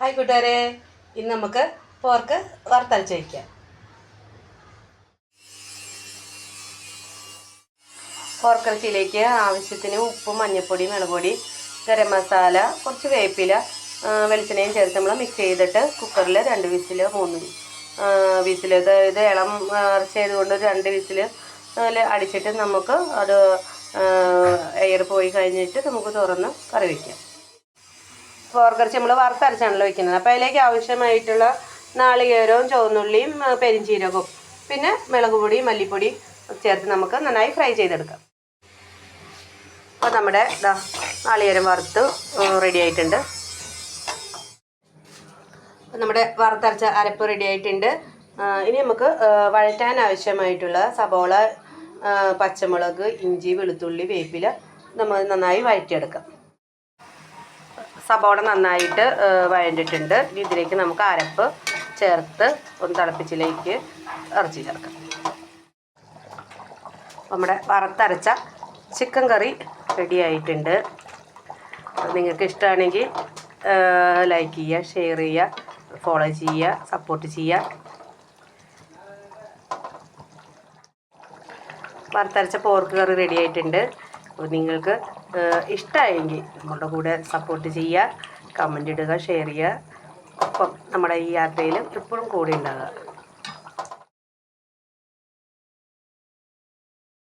Hi കൂട്ടുകാരെ, ഇന്ന് നമുക്ക് പോർക്ക് വറുത്തരച്ച് വയ്ക്കാം. പോർക്കിറച്ചിയിലേക്ക് ആവശ്യത്തിന് ഉപ്പും മഞ്ഞൾപ്പൊടി, മുളകുപൊടി, ഗരം മസാല, കുറച്ച് വേപ്പില, വെളിച്ചെണ്ണയും ചേർത്ത് നമ്മൾ മിക്സ് ചെയ്തിട്ട് കുക്കറിൽ 2 വിസിൽ 3 വിസിൽ ഇത് ഇളം ഇറച്ചി ആയതുകൊണ്ട് 2 വിസിൽ അടിച്ചിട്ട് നമുക്ക് അത് എയർ പോയി കഴിഞ്ഞിട്ട് നമുക്ക് തുറന്ന് കറി വയ്ക്കാം. പോർക്കിറച്ചി നമ്മൾ വറുത്തരച്ചാണല്ലോ വയ്ക്കുന്നത്. അപ്പോൾ അതിലേക്ക് ആവശ്യമായിട്ടുള്ള നാളികേരവും ചുവന്നുള്ളിയും പെരിഞ്ചീരകവും പിന്നെ മുളക് പൊടി മല്ലിപ്പൊടി ചേർത്ത് നമുക്ക് നന്നായി ഫ്രൈ ചെയ്തെടുക്കാം. അപ്പോൾ നമ്മുടെ നാളികേരം വറുത്ത് റെഡി ആയിട്ടുണ്ട്. നമ്മുടെ വറുത്തരച്ച അരപ്പ് റെഡി ആയിട്ടുണ്ട്. ഇനി നമുക്ക് വഴറ്റാൻ ആവശ്യമായിട്ടുള്ള സബോള, പച്ചമുളക്, ഇഞ്ചി, വെളുത്തുള്ളി, വേപ്പില നമ്മൾ നന്നായി വഴറ്റിയെടുക്കാം. സബോള നന്നായിട്ട് വഴണ്ടിട്ടുണ്ട്. ഇതിലേക്ക് നമുക്ക് അരപ്പ് ചേർത്ത് ഒന്ന് തിളപ്പിച്ചിലേക്ക് ഇറച്ചി ചേർക്കാം. നമ്മുടെ വറുത്തരച്ച ചിക്കൻ കറി റെഡി ആയിട്ടുണ്ട്. നിങ്ങൾക്ക് ഇഷ്ടമാണെങ്കിൽ ലൈക്ക് ചെയ്യുക, ഷെയർ ചെയ്യുക, ഫോളോ ചെയ്യുക, സപ്പോർട്ട് ചെയ്യുക. വറുത്തരച്ച പോർക്ക് കറി റെഡി ആയിട്ടുണ്ട്. നിങ്ങൾക്ക് ഇഷ്ടമായെങ്കിൽ നമ്മളുടെ കൂടെ സപ്പോർട്ട് ചെയ്യുക, കമൻ്റ് ഇടുക, ഷെയർ ചെയ്യുക. ഒപ്പം നമ്മുടെ ഈ യാത്രയിൽ എപ്പോഴും കൂടെ ഉണ്ടാകുക.